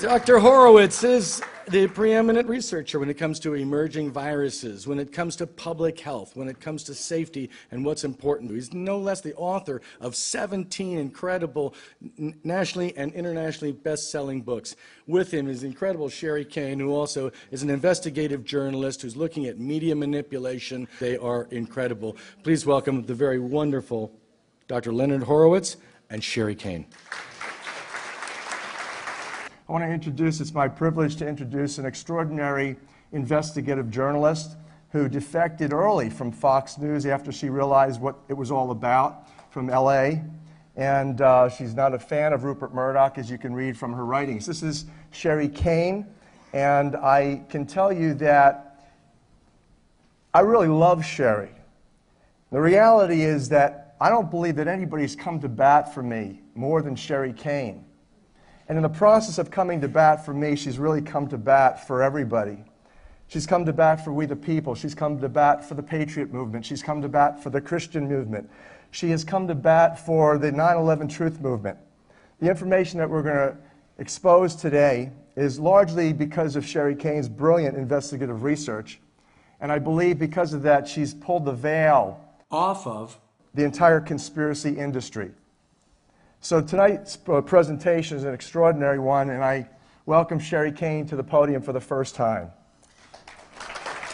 Dr. Horowitz is the preeminent researcher when it comes to emerging viruses, when it comes to public health, when it comes to safety and what's important. He's no less the author of 17 incredible nationally and internationally best-selling books. With him is the incredible Sherri Kane, who also is an investigative journalist who's looking at media manipulation. They are incredible. Please welcome the very wonderful Dr. Leonard Horowitz and Sherri Kane. I want to introduce, it's my privilege to introduce an extraordinary investigative journalist who defected early from Fox News after she realized what it was all about from LA. And she's not a fan of Rupert Murdoch, as you can read from her writings. This is Sherri Kane, and I can tell you that I really love Sherri. The reality is that I don't believe that anybody's come to bat for me more than Sherri Kane. And in the process of coming to bat for me, she's really come to bat for everybody. She's come to bat for we the people. She's come to bat for the Patriot movement. She's come to bat for the Christian movement. She has come to bat for the 9/11 Truth movement. The information that we're going to expose today is largely because of Sherri Kane's brilliant investigative research. And I believe because of that, she's pulled the veil off of the entire conspiracy industry. So tonight's presentation is an extraordinary one, and I welcome Sherri Kane to the podium for the first time.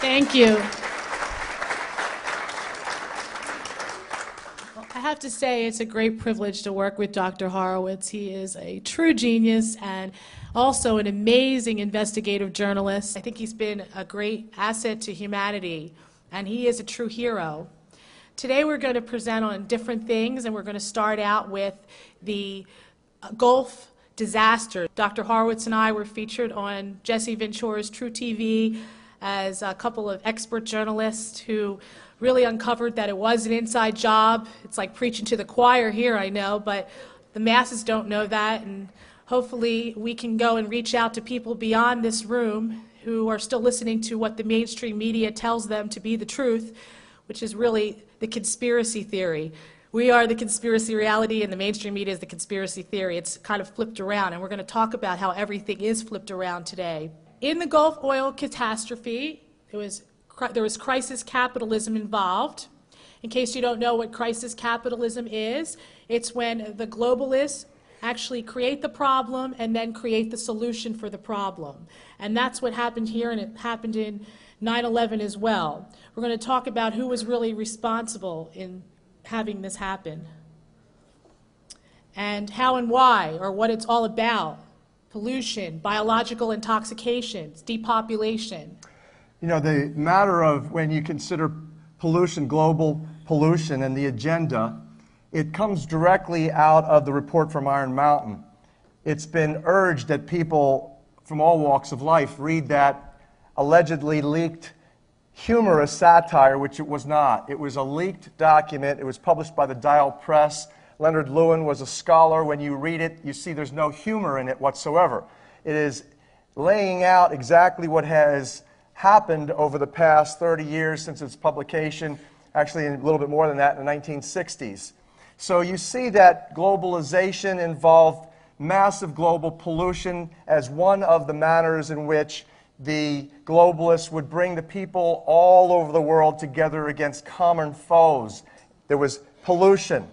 Thank you. I have to say it's a great privilege to work with Dr. Horowitz. He is a true genius and also an amazing investigative journalist. I think he's been a great asset to humanity, and he is a true hero. Today we're going to present on different things, and we're going to start out with the Gulf disaster. Dr. Horowitz and I were featured on Jesse Ventura's True TV as a couple of expert journalists who really uncovered that it was an inside job. It's like preaching to the choir here, I know, but the masses don't know that, and hopefully we can go and reach out to people beyond this room who are still listening to what the mainstream media tells them to be the truth, which is really the conspiracy theory. We are the conspiracy reality, and the mainstream media is the conspiracy theory. It's kind of flipped around, and we're going to talk about how everything is flipped around today. In the Gulf oil catastrophe, there was crisis capitalism involved. In case you don't know what crisis capitalism is, it's when the globalists actually create the problem and then create the solution for the problem. And that's what happened here, and it happened in 9/11 as well. We're going to talk about who was really responsible in having this happen, and how and why, or what it's all about. Pollution, biological intoxications, depopulation. You know, the matter of when you consider pollution, global pollution, and the agenda, it comes directly out of the report from Iron Mountain. It's been urged that people from all walks of life read that allegedly leaked humorous satire, which it was not. It was a leaked document. It was published by the Dial Press. Leonard Lewin was a scholar. When you read it, you see there's no humor in it whatsoever. It is laying out exactly what has happened over the past 30 years since its publication, actually a little bit more than that in the 1960s. So you see that globalization involved massive global pollution as one of the manners in which the globalists would bring the people all over the world together against common foes. There was pollution.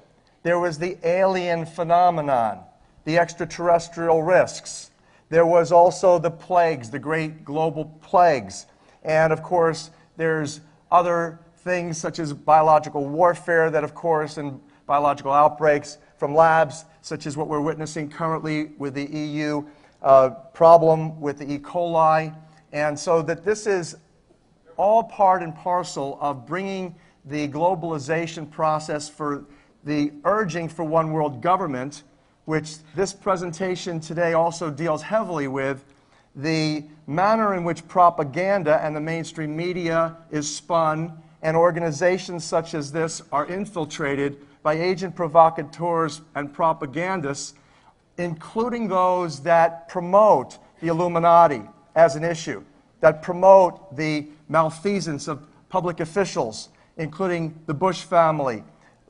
There was the alien phenomenon, the extraterrestrial risks. There was also the plagues, the great global plagues. And of course, there's other things such as biological warfare that, of course, and biological outbreaks from labs, such as what we're witnessing currently with the EU problem with the E. coli. And so that this is all part and parcel of bringing the globalization process for the urging for one world government, which this presentation today also deals heavily with, the manner in which propaganda and the mainstream media is spun, and organizations such as this are infiltrated by agent provocateurs and propagandists, including those that promote the Illuminati as an issue, that promote the malfeasance of public officials, including the Bush family,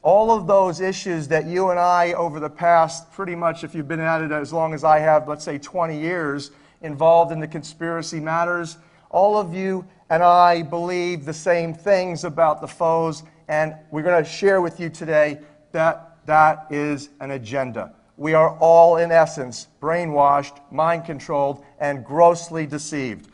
all of those issues that you and I, over the past, pretty much, if you've been at it as long as I have, let's say 20 years, involved in the conspiracy matters, all of you and I believe the same things about the foes, and we're going to share with you today that that is an agenda. We are all, in essence, brainwashed, mind-controlled, and grossly deceived.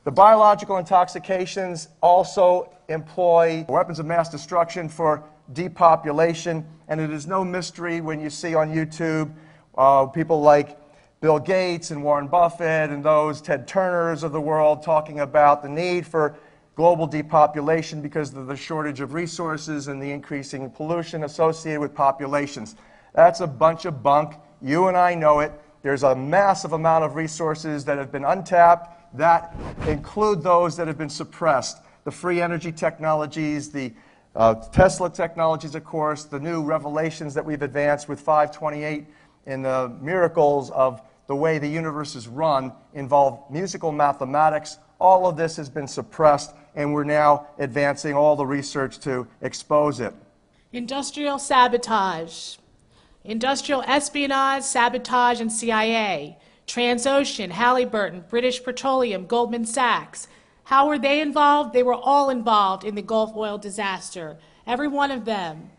The biological intoxications also employ weapons of mass destruction for depopulation, and it is no mystery when you see on YouTube people like Bill Gates and Warren Buffett and those Ted Turners of the world talking about the need for global depopulation because of the shortage of resources and the increasing pollution associated with populations. That's a bunch of bunk. You and I know it. There's a massive amount of resources that have been untapped that include those that have been suppressed. The free energy technologies, the Tesla technologies, of course, the new revelations that we've advanced with 528 and the miracles of the way the universe is run involve musical mathematics. All of this has been suppressed, and we're now advancing all the research to expose it. Industrial sabotage, industrial espionage, sabotage, and CIA. Transocean, Halliburton, British Petroleum, Goldman Sachs. How were they involved? They were all involved in the Gulf oil disaster. Every one of them.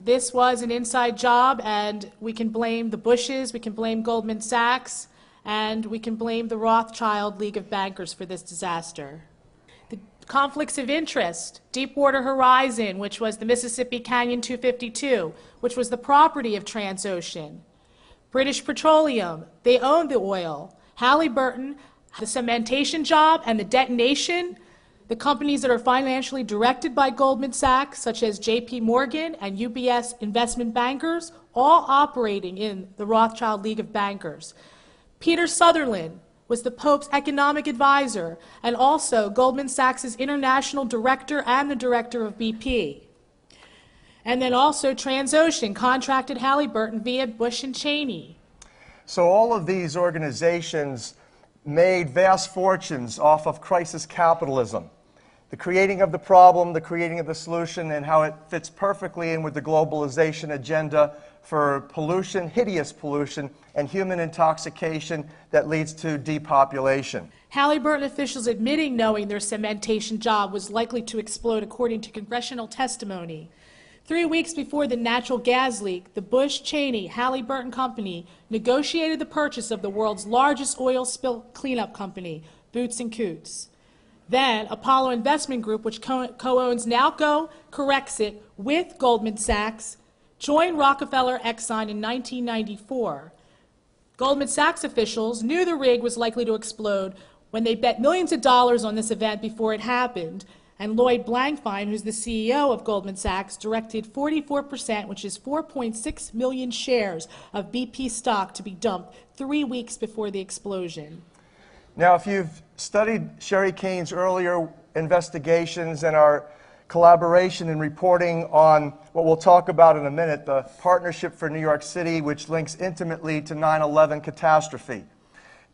This was an inside job, and we can blame the Bushes, we can blame Goldman Sachs, and we can blame the Rothschild League of Bankers for this disaster. The conflicts of interest, Deepwater Horizon, which was the Mississippi Canyon 252, which was the property of Transocean. British Petroleum, they owned the oil. Halliburton, the cementation job and the detonation, the companies that are financially directed by Goldman Sachs, such as J.P. Morgan and UBS investment bankers, all operating in the Rothschild League of Bankers. Peter Sutherland was the Pope's economic advisor and also Goldman Sachs' international director and the director of BP. And then also Transocean contracted Halliburton via Bush and Cheney. So all of these organizations made vast fortunes off of crisis capitalism. The creating of the problem, the creating of the solution, and how it fits perfectly in with the globalization agenda for pollution, hideous pollution, and human intoxication that leads to depopulation. Halliburton officials admitting knowing their cementation job was likely to explode according to congressional testimony. 3 weeks before the natural gas leak, the Bush-Cheney Halliburton Company negotiated the purchase of the world's largest oil spill cleanup company, Boots & Coots. Then, Apollo Investment Group, which co-owns Nalco, Corexit, with Goldman Sachs, joined Rockefeller Exxon in 1994. Goldman Sachs officials knew the rig was likely to explode when they bet millions of dollars on this event before it happened, and Lloyd Blankfein, who's the CEO of Goldman Sachs, directed 44%, which is 4.6 million shares of BP stock to be dumped 3 weeks before the explosion. Now, if you've studied Sherri Kane's earlier investigations and our collaboration in reporting on what we'll talk about in a minute, the Partnership for New York City, which links intimately to 9/11 catastrophe.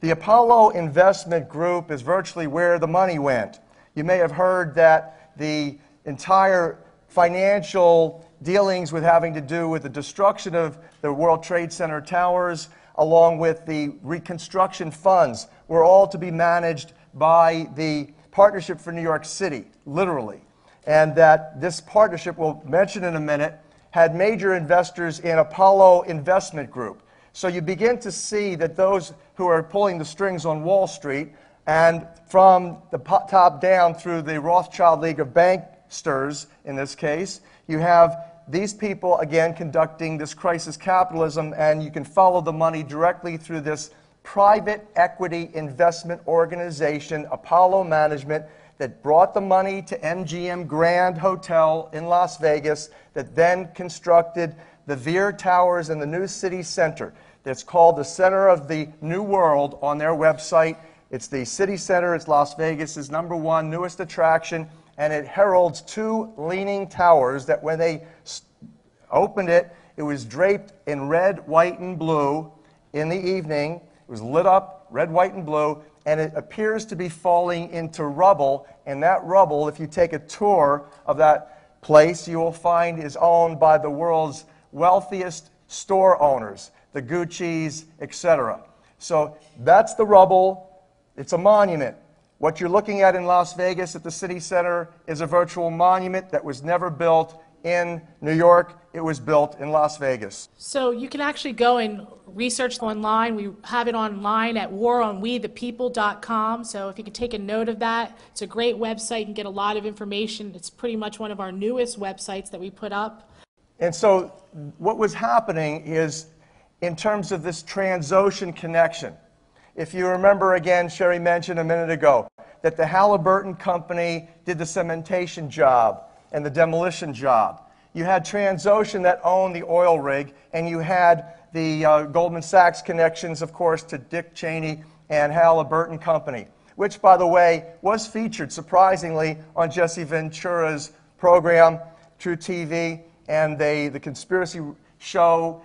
The Apollo Investment Group is virtually where the money went. You may have heard that the entire financial dealings with having to do with the destruction of the World Trade Center towers, along with the reconstruction funds, were all to be managed by the Partnership for New York City, literally. And that this partnership, we'll mention in a minute, had major investors in Apollo Investment Group. So you begin to see that those who are pulling the strings on Wall Street, and from the top down through the Rothschild League of Banksters, in this case, you have these people, again, conducting this crisis capitalism, and you can follow the money directly through this private equity investment organization, Apollo Management, that brought the money to MGM Grand Hotel in Las Vegas, that then constructed the Veer Towers and the new city center. That's called the Center of the New World on their website. It's the city center. It's Las Vegas's #1 newest attraction, and it heralds 2 leaning towers that when they opened it, it was draped in red, white, and blue in the evening. It was lit up, red, white, and blue, and it appears to be falling into rubble. And that rubble, if you take a tour of that place you will find is owned by the world's wealthiest store owners, the Gucci's, etc. So that's the rubble. It's a monument. What you're looking at in Las Vegas at the City Center is a virtual monument that was never built in New York. It was built in Las Vegas. So you can actually go and research online. We have it online at waronwethepeople.com. So if you could take a note of that, it's a great website. You can get a lot of information. It's pretty much one of our newest websites that we put up. And so what was happening is, in terms of this Transocean connection, if you remember, again, Sherri mentioned a minute ago that the Halliburton company did the cementation job and the demolition job. You had Transocean that owned the oil rig, and you had the Goldman Sachs connections, of course, to Dick Cheney and Halliburton Company, which, by the way, was featured, surprisingly, on Jesse Ventura's program, True TV, and the conspiracy show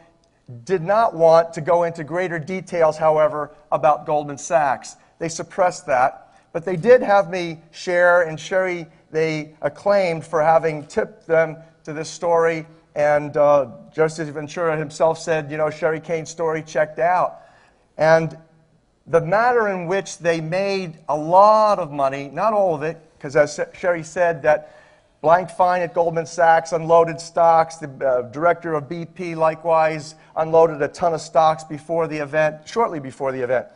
did not want to go into greater details, however, about Goldman Sachs. They suppressed that, but they did have me share, and Sherri, they acclaimed for having tipped them to this story, and Jesse Ventura himself said, you know, Sherri Kane's story checked out. And the manner in which they made a lot of money, not all of it, because as Sherri said, that Blank Fine at Goldman Sachs unloaded stocks. The director of BP likewise unloaded a ton of stocks before the event, shortly before the event.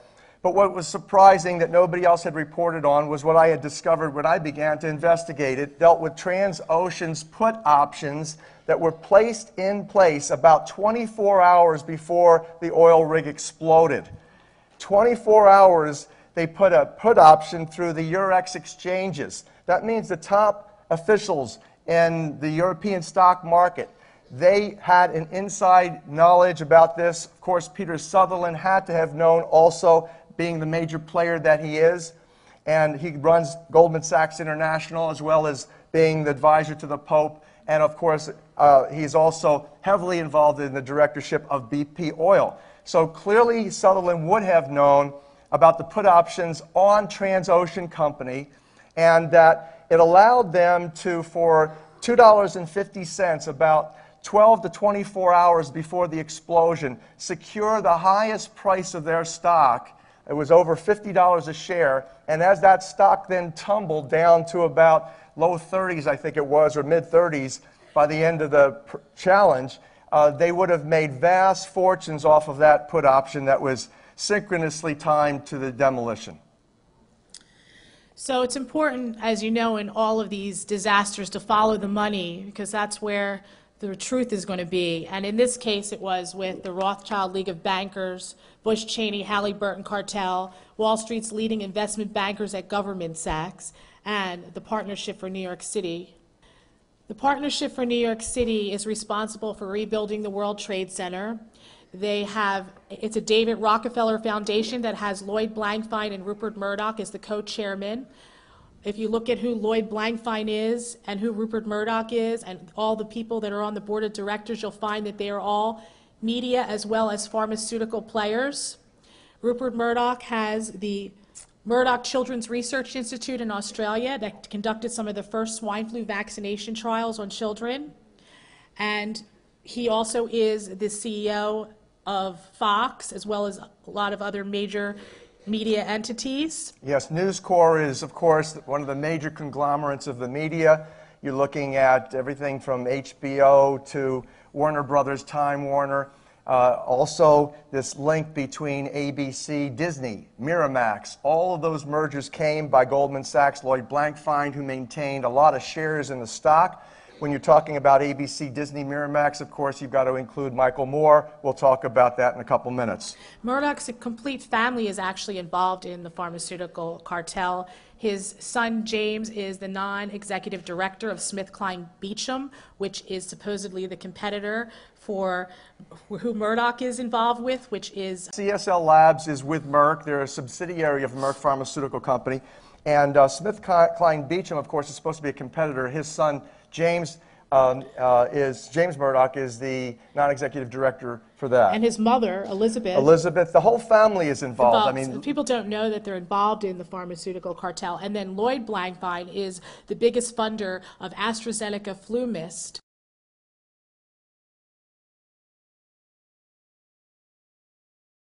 But what was surprising that nobody else had reported on was what I had discovered when I began to investigate it. Dealt with Transocean's put options that were placed in place about 24 hours before the oil rig exploded. 24 hours they put a put option through the Eurex exchanges. That means the top officials in the European stock market, they had an inside knowledge about this. Of course, Peter Sutherland had to have known also, being the major player that he is. And he runs Goldman Sachs International, as well as being the advisor to the Pope. And of course, he's also heavily involved in the directorship of BP Oil. So clearly, Sutherland would have known about the put options on Transocean Company, and that it allowed them to, for $2.50, about 12 to 24 hours before the explosion, secure the highest price of their stock. It was over $50 a share, and as that stock then tumbled down to about low 30s, I think it was, or mid 30s, by the end of the challenge, they would have made vast fortunes off of that put option that was synchronously timed to the demolition. So it's important, as you know, in all of these disasters to follow the money, because that's where the truth is going to be. And in this case, it was with the Rothschild League of Bankers, Bush Cheney Halliburton cartel, Wall Street's leading investment bankers at Goldman Sachs, and the Partnership for New York City. The Partnership for New York City is responsible for rebuilding the World Trade Center. It's a David Rockefeller Foundation that has Lloyd Blankfein and Rupert Murdoch as the co-chairman. If you look at who Lloyd Blankfein is and who Rupert Murdoch is and all the people that are on the board of directors, you'll find that they are all media as well as pharmaceutical players. Rupert Murdoch has the Murdoch Children's Research Institute in Australia that conducted some of the first swine flu vaccination trials on children. And he also is the CEO of Fox, as well as a lot of other major media entities. Yes, News Corp is, of course, one of the major conglomerates of the media. You're looking at everything from HBO to Warner Brothers, Time Warner. Also, this link between ABC, Disney, Miramax. All of those mergers came by Goldman Sachs, Lloyd Blankfein, who maintained a lot of shares in the stock. When you're talking about ABC, Disney, Miramax, of course, you've got to include Michael Moore. We'll talk about that in a couple minutes. Murdoch's complete family is actually involved in the pharmaceutical cartel. His son, James, is the non-executive director of SmithKline Beecham, which is supposedly the competitor for who Murdoch is involved with, which is... CSL Labs is with Merck. They're a subsidiary of Merck Pharmaceutical Company. And SmithKline Beecham, of course, is supposed to be a competitor. His son, James, is James Murdoch is the non-executive director for that. And his mother, Elizabeth. Elizabeth, the whole family is involved. I Involved. mean, People don't know that they're involved in the pharmaceutical cartel. And then Lloyd Blankfein is the biggest funder of AstraZeneca flu mist,